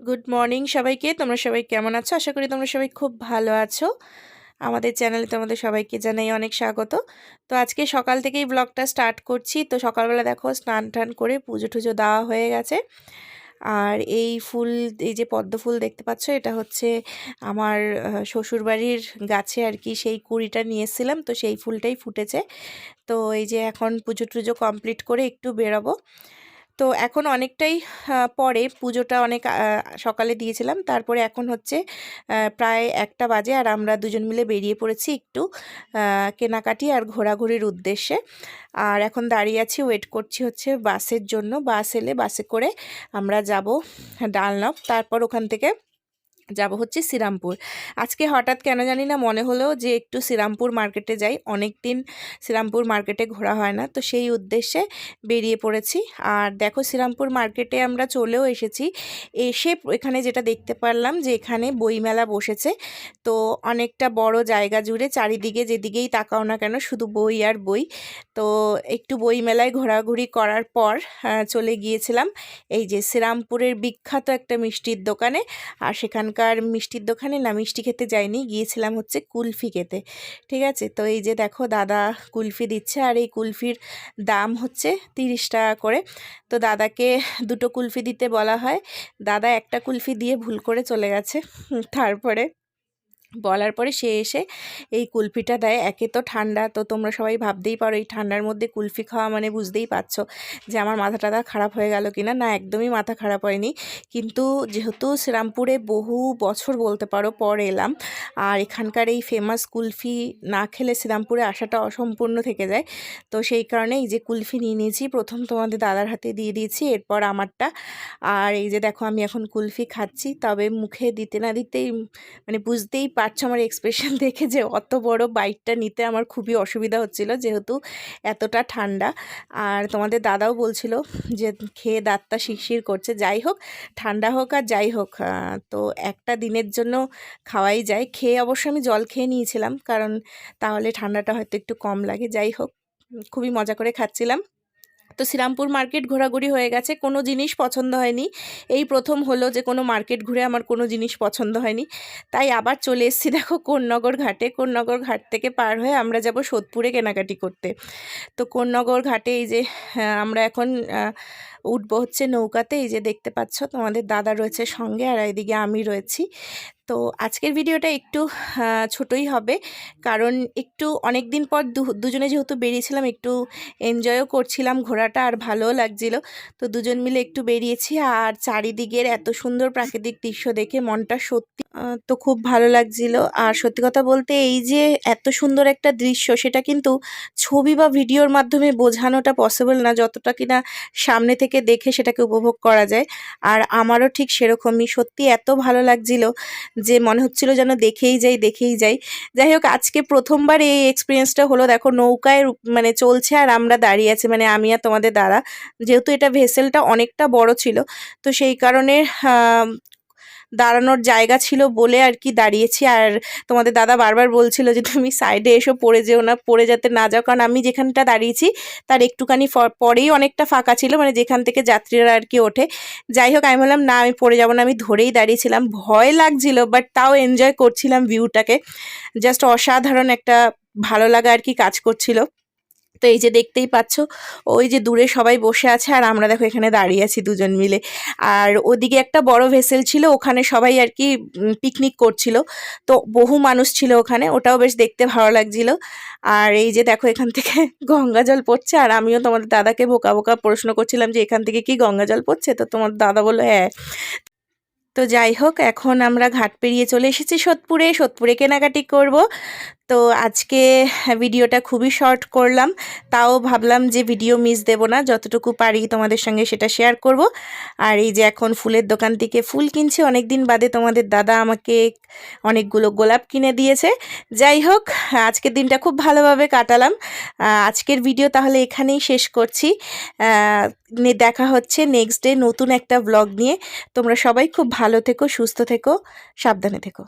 Good morning সবাইকে। তোমরা সবাই কেমন আছো? আশা করি তোমরা সবাই খুব ভালো আছো। আমাদের চ্যানেলে তোমাদের সবাইকে জানাই অনেক স্বাগত। তো আজকে সকাল থেকেই ব্লগটা স্টার্ট করছি। তো সকালবেলা দেখো স্নান টান করে পুজো টুজো দেওয়া হয়ে গেছে। আর এই ফুল, এই যে পদ্ম ফুল দেখতে পাচ্ছ, এটা হচ্ছে আমার শ্বশুরবাড়ির গাছে আর কি, সেই কুড়িটা নিয়ে এসেছিলাম, তো সেই ফুলটাই ফুটেছে। তো এই যে এখন পুজো টুজো কমপ্লিট করে একটু বেরোবো। তো এখন অনেকটাই পরে, পুজোটা অনেক সকালে দিয়েছিলাম, তারপরে এখন হচ্ছে প্রায় 1টা বাজে, আর আমরা দুজন মিলে বেরিয়ে পড়েছি একটু কেনাকাটি আর ঘোরাঘুরির উদ্দেশ্যে। আর এখন দাঁড়িয়ে আছি, ওয়েট করছি হচ্ছে বাসের জন্য। বাস এলে বাসে করে আমরা যাব ডানলপ, তারপর ওখান থেকে যাব হচ্ছে শ্রীরামপুর। আজকে হঠাৎ কেন জানি না মনে হলো যে একটু শ্রীরামপুর মার্কেটে যাই, অনেক দিন শ্রীরামপুর মার্কেটে ঘোরা হয় না, তো সেই উদ্দেশ্যে বেরিয়ে পড়েছি। আর দেখো শ্রীরামপুর মার্কেটে আমরা চলেও এসেছি। এসে এখানে যেটা দেখতে পারলাম যে এখানে বইমেলা বসেছে। তো অনেকটা বড় জায়গা জুড়ে, চারিদিকে যেদিকেই তাকাও না কেন শুধু বই আর বই। তো একটু বইমেলায় ঘোরাঘুরি করার পর চলে গিয়েছিলাম এই যে শ্রীরামপুরের বিখ্যাত একটা মিষ্টির দোকানে। আর সেখানকার মিষ্টির দোকানে না মিষ্টি খেতে যাইনি, গিয়েছিলাম হচ্ছে কুলফি খেতে। ঠিক আছে, তো এই যে দেখো দাদা কুলফি দিচ্ছে, আর এই কুলফির দাম হচ্ছে 30 টাকা করে। তো দাদাকে 2টো কুলফি দিতে বলা হয়, দাদা একটা কুলফি দিয়ে ভুল করে চলে গেছে। তারপরে বলার পরে সে এসে এই কুলফিটা দেয়। একে তো ঠান্ডা, তো তোমরা সবাই ভাবতেই পারো এই ঠান্ডার মধ্যে কুলফি খাওয়া মানে বুঝতেই পারছো যে আমার মাথা টাথা খারাপ হয়ে গেল কিনা। না, একদমই মাথা খারাপ হয়নি, কিন্তু যেহেতু শ্রীরামপুরে বহু বছর বলতে পারো পর এলাম, আর এখানকার এই ফেমাস কুলফি না খেলে শ্রীরামপুরে আসাটা অসম্পূর্ণ থেকে যায়। তো সেই কারণে এই যে কুলফি নিয়ে নিয়েছি, প্রথম তোমাদের দাদার হাতে দিয়ে দিয়েছি, এরপর আমারটা। আর এই যে দেখো আমি এখন কুলফি খাচ্ছি, তবে মুখে দিতে না দিতেই মানে বুঝতেই পারছো আমার এক্সপ্রেশন দেখে যে অত বড় বাইটটা নিতে আমার খুবই অসুবিধা হচ্ছিল, যেহেতু এতটা ঠান্ডা। আর তোমাদের দাদাও বলছিল যে খেয়ে দাঁতটা শিরশির করছে। যাই হোক, ঠান্ডা হোক আর যাই হোক, তো একটা দিনের জন্য খাওয়াই যায়। খেয়ে অবশ্য আমি জল খেয়ে নিয়েছিলাম, কারণ তাহলে ঠান্ডাটা হয়তো একটু কম লাগে। যাই হোক, খুবই মজা করে খাচ্ছিলাম। তো শ্রীরামপুর মার্কেট ঘোরাঘুরি হয়ে গেছে, কোনো জিনিস পছন্দ হয়নি। এই প্রথম হলো যে কোনো মার্কেট ঘুরে আমার কোনো জিনিস পছন্দ হয়নি, তাই আবার চলে এসেছি দেখো কোন্নগর ঘাটে। কোন্নগর ঘাট থেকে পার হয়ে আমরা যাব সোদপুরে কেনাকাটি করতে। তো কোন্নগর ঘাটে এই যে আমরা এখন উঠবো হচ্ছে নৌকাতে। এই যে দেখতে পাচ্ছ তোমাদের দাদা রয়েছে সঙ্গে, আর এইদিকে আমি রয়েছি। তো আজকের ভিডিওটা একটু ছোটই হবে, কারণ একটু অনেক দিন পর দুজনে যেহেতু বেরিয়েছিলাম, একটু এনজয়ও করছিলাম ঘোরাটা, আর ভালোও লাগছিল। তো দুজন মিলে একটু বেরিয়েছি, আর চারিদিকের এত সুন্দর প্রাকৃতিক দৃশ্য দেখে মনটা সত্যি তো খুব ভালো লাগছিল। আর সত্যি কথা বলতে এই যে এত সুন্দর একটা দৃশ্য, সেটা কিন্তু ছবি বা ভিডিওর মাধ্যমে বোঝানোটা পসিবল না, যতটা কিনা সামনে থেকে দেখে সেটাকে উপভোগ করা যায়। আর আমারও ঠিক সেরকমই, সত্যি এত ভালো লাগছিল যে মনে হচ্ছিল যেন দেখেই যাই দেখেই যাই। যাই হোক, আজকে প্রথমবার এই এক্সপিরিয়েন্সটা হলো। দেখো নৌকায় মানে চলছে আর আমরা দাঁড়িয়ে আছি, মানে আমি আর তোমাদের দাদা। যেহেতু এটা ভেসেলটা অনেকটা বড় ছিল, তো সেই কারণে দাঁড়ানোর জায়গা ছিল বলে আর কি দাঁড়িয়েছি। আর তোমাদের দাদা বারবার বলছিল যে তুমি সাইডে এসো, পড়ে যেও না, পড়ে যাতে না যাও, কারণ আমি যেখানটা দাঁড়িয়েছি তার একটুখানি পরেই অনেকটা ফাঁকা ছিল, মানে যেখান থেকে যাত্রীরা আর কি ওঠে। যাই হোক, আমি বললাম না আমি পড়ে যাব না, আমি ধরেই দাঁড়িয়েছিলাম। ভয় লাগছিল, বাট তাও এনজয় করছিলাম ভিউটাকে। জাস্ট অসাধারণ একটা ভালো লাগা আর কি কাজ করছিল। তো এই যে দেখতেই পাচ্ছ, ওই যে দূরে সবাই বসে আছে, আর আমরা দেখো এখানে দাঁড়িয়ে আছি দুজন মিলে। আর ওদিকে একটা বড় ভেসেল ছিল, ওখানে সবাই আর কি পিকনিক করছিল। তো বহু মানুষ ছিল ওখানে, ওটাও বেশ দেখতে ভালো লাগছিল। আর এই যে দেখো এখান থেকে গঙ্গা জল পড়ছে, আর আমিও তোমাদের দাদাকে বোকা বোকা প্রশ্ন করছিলাম যে এখান থেকে কি গঙ্গা জল পড়ছে, তো তোমার দাদা বললো হ্যাঁ। তো যাই হোক, এখন আমরা ঘাট পেরিয়ে চলে এসেছি সোদপুরে। সোদপুরে কেনাকাটি করব। তো আজকে ভিডিওটা খুবই শর্ট করলাম, তাও ভাবলাম যে ভিডিও মিস দেব না, যতটুকু পারি তোমাদের সঙ্গে সেটা শেয়ার করব। আর এই যে এখন ফুলের দোকান থেকে ফুল কিনছি, অনেক দিন বাদে তোমাদের দাদা আমাকে অনেকগুলো গোলাপ কিনে দিয়েছে। যাই হোক, আজকের দিনটা খুব ভালোভাবে কাটালাম। আজকের ভিডিও তাহলে এখানেই শেষ করছি। দেখা হচ্ছে নেক্সট ডে নতুন একটা ব্লগ নিয়ে। তোমরা সবাই খুব ভালো থেকো, সুস্থ থেকো, সাবধানে থেকো।